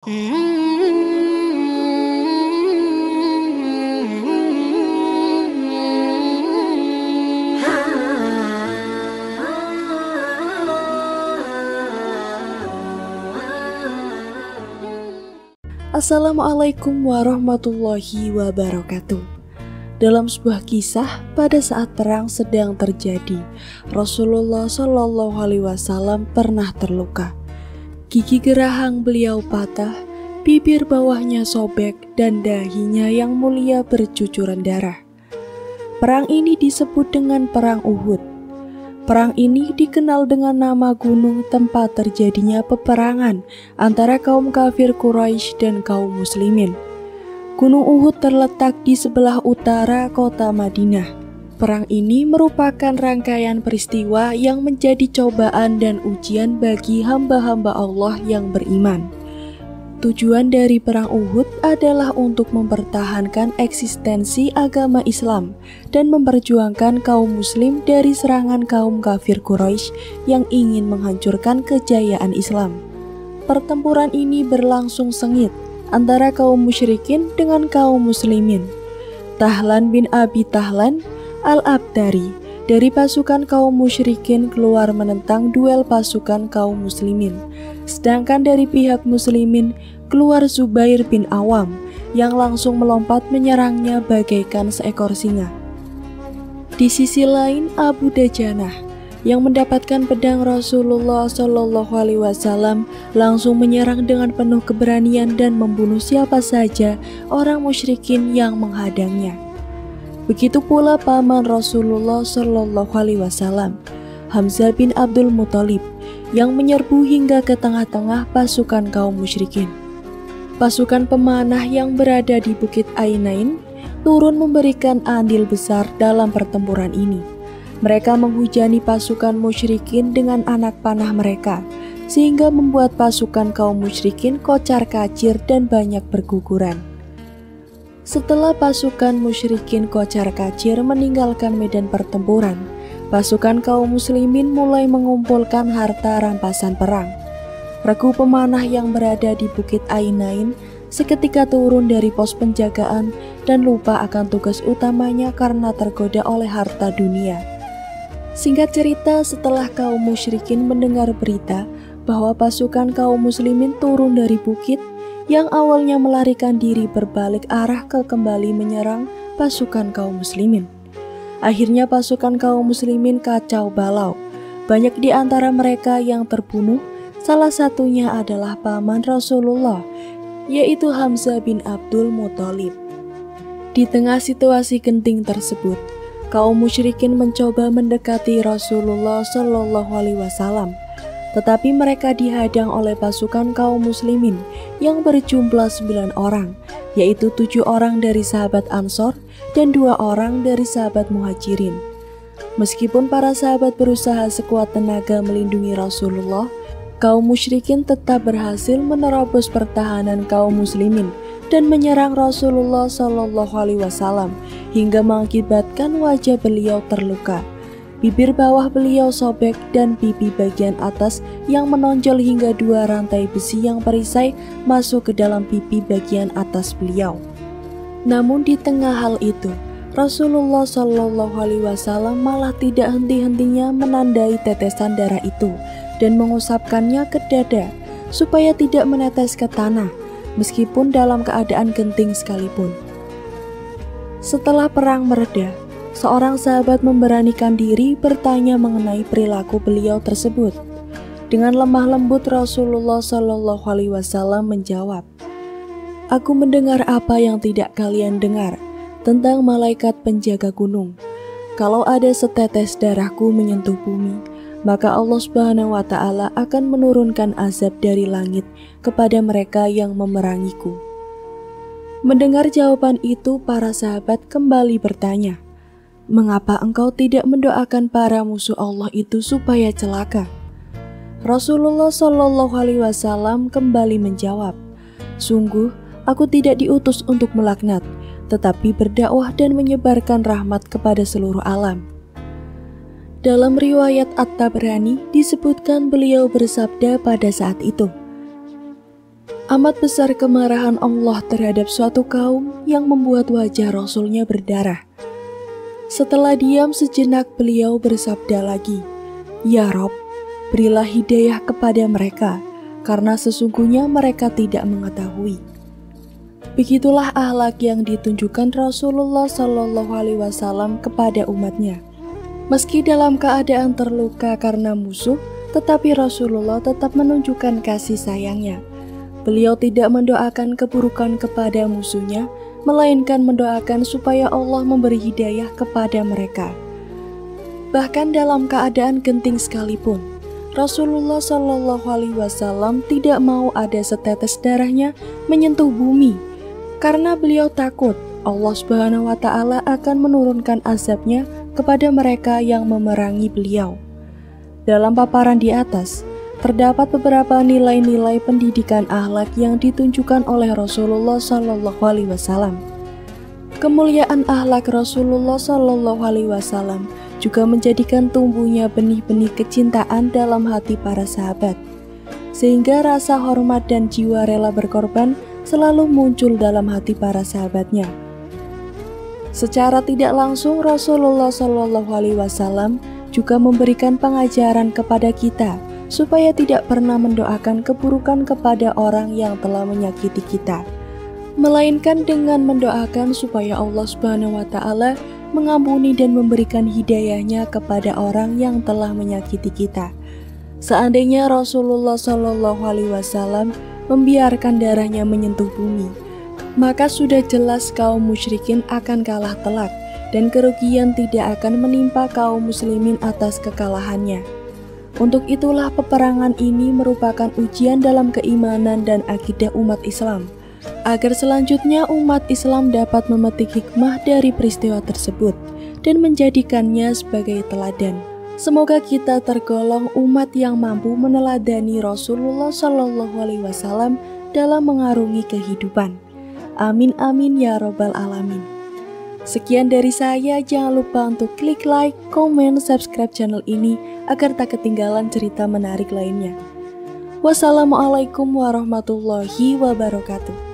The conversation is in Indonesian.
Assalamualaikum warahmatullahi wabarakatuh. Dalam sebuah kisah, pada saat perang sedang terjadi, Rasulullah Shallallahu Alaihi Wasallam pernah terluka. Gigi gerahang beliau patah, bibir bawahnya sobek, dan dahinya yang mulia bercucuran darah. Perang ini disebut dengan Perang Uhud. Perang ini dikenal dengan nama gunung tempat terjadinya peperangan antara kaum kafir Quraisy dan kaum muslimin. Gunung Uhud terletak di sebelah utara kota Madinah. Perang ini merupakan rangkaian peristiwa yang menjadi cobaan dan ujian bagi hamba-hamba Allah yang beriman. Tujuan dari Perang Uhud adalah untuk mempertahankan eksistensi agama Islam dan memperjuangkan kaum muslim dari serangan kaum kafir Quraisy yang ingin menghancurkan kejayaan Islam. Pertempuran ini berlangsung sengit antara kaum musyrikin dengan kaum muslimin. Tahlan bin Abi Tahlan Al-Abdari dari pasukan kaum musyrikin keluar menentang duel pasukan kaum muslimin. Sedangkan dari pihak muslimin keluar Zubair bin Awam yang langsung melompat menyerangnya bagaikan seekor singa. Di sisi lain, Abu Dajanah yang mendapatkan pedang Rasulullah Shallallahu Alaihi Wasallam langsung menyerang dengan penuh keberanian dan membunuh siapa saja orang musyrikin yang menghadangnya. Begitu pula paman Rasulullah Shallallahu Alaihi Wasallam, Hamzah bin Abdul Muthalib, yang menyerbu hingga ke tengah-tengah pasukan kaum musyrikin. Pasukan pemanah yang berada di Bukit Ainain turun memberikan andil besar dalam pertempuran ini. Mereka menghujani pasukan musyrikin dengan anak panah mereka, sehingga membuat pasukan kaum musyrikin kocar-kacir dan banyak berguguran. Setelah pasukan musyrikin kocar-kacir meninggalkan medan pertempuran, pasukan kaum muslimin mulai mengumpulkan harta rampasan perang. Regu pemanah yang berada di Bukit Ainain seketika turun dari pos penjagaan dan lupa akan tugas utamanya karena tergoda oleh harta dunia. Singkat cerita, setelah kaum musyrikin mendengar berita bahwa pasukan kaum muslimin turun dari bukit, yang awalnya melarikan diri berbalik arah ke kembali menyerang pasukan kaum muslimin. Akhirnya pasukan kaum muslimin kacau balau. Banyak di antara mereka yang terbunuh, salah satunya adalah paman Rasulullah, yaitu Hamzah bin Abdul Muthalib. Di tengah situasi genting tersebut, kaum musyrikin mencoba mendekati Rasulullah Shallallahu Alaihi Wasallam, tetapi mereka dihadang oleh pasukan kaum muslimin yang berjumlah 9 orang, yaitu 7 orang dari sahabat Ansor dan 2 orang dari sahabat Muhajirin. Meskipun para sahabat berusaha sekuat tenaga melindungi Rasulullah, kaum musyrikin tetap berhasil menerobos pertahanan kaum muslimin dan menyerang Rasulullah Shallallahu Alaihi Wasallam hingga mengakibatkan wajah beliau terluka. Bibir bawah beliau sobek dan pipi bagian atas yang menonjol hingga 2 rantai besi yang perisai masuk ke dalam pipi bagian atas beliau. Namun di tengah hal itu, Rasulullah Shallallahu Alaihi Wasallam malah tidak henti-hentinya menandai tetesan darah itu dan mengusapkannya ke dada supaya tidak menetes ke tanah, meskipun dalam keadaan genting sekalipun. Setelah perang mereda, seorang sahabat memberanikan diri bertanya mengenai perilaku beliau tersebut. Dengan lemah lembut Rasulullah Shallallahu Alaihi Wasallam menjawab, "Aku mendengar apa yang tidak kalian dengar tentang malaikat penjaga gunung. Kalau ada setetes darahku menyentuh bumi, maka Allah Subhanahu wa Ta'ala akan menurunkan azab dari langit kepada mereka yang memerangiku." Mendengar jawaban itu, para sahabat kembali bertanya, "Mengapa engkau tidak mendoakan para musuh Allah itu supaya celaka?" Rasulullah Shallallahu Alaihi Wasallam kembali menjawab, "Sungguh, aku tidak diutus untuk melaknat, tetapi berdakwah dan menyebarkan rahmat kepada seluruh alam." Dalam riwayat At-Tabrani disebutkan beliau bersabda pada saat itu, Amat besar kemarahan Allah terhadap suatu kaum yang membuat wajah Rasulnya berdarah. Setelah diam sejenak, beliau bersabda lagi, "Ya Rob, berilah hidayah kepada mereka, karena sesungguhnya mereka tidak mengetahui." Begitulah akhlak yang ditunjukkan Rasulullah Shallallahu Alaihi Wasallam kepada umatnya. Meski dalam keadaan terluka karena musuh, tetapi Rasulullah tetap menunjukkan kasih sayangnya. Beliau tidak mendoakan keburukan kepada musuhnya, melainkan mendoakan supaya Allah memberi hidayah kepada mereka. Bahkan dalam keadaan genting sekalipun, Rasulullah Shallallahu Alaihi Wasallam tidak mau ada setetes darahnya menyentuh bumi, karena beliau takut Allah Subhanahu Wa Taala akan menurunkan azabnya kepada mereka yang memerangi beliau. Dalam paparan di atas, terdapat beberapa nilai-nilai pendidikan akhlak yang ditunjukkan oleh Rasulullah Shallallahu Alaihi Wasallam. Kemuliaan akhlak Rasulullah Shallallahu Alaihi Wasallam juga menjadikan tumbuhnya benih-benih kecintaan dalam hati para sahabat, sehingga rasa hormat dan jiwa rela berkorban selalu muncul dalam hati para sahabatnya. Secara tidak langsung, Rasulullah Shallallahu Alaihi Wasallam juga memberikan pengajaran kepada kita supaya tidak pernah mendoakan keburukan kepada orang yang telah menyakiti kita, melainkan dengan mendoakan supaya Allah Subhanahu Wa Taala mengampuni dan memberikan hidayahnya kepada orang yang telah menyakiti kita. Seandainya Rasulullah Shallallahu Alaihi Wasallam membiarkan darahnya menyentuh bumi, maka sudah jelas kaum musyrikin akan kalah telak dan kerugian tidak akan menimpa kaum muslimin atas kekalahannya. Untuk itulah peperangan ini merupakan ujian dalam keimanan dan akidah umat Islam, agar selanjutnya umat Islam dapat memetik hikmah dari peristiwa tersebut dan menjadikannya sebagai teladan. Semoga kita tergolong umat yang mampu meneladani Rasulullah Shallallahu Alaihi Wasallam dalam mengarungi kehidupan. Amin amin ya robbal alamin. Sekian dari saya, jangan lupa untuk klik like, komen, subscribe channel ini agar tak ketinggalan cerita menarik lainnya. Wassalamualaikum warahmatullahi wabarakatuh.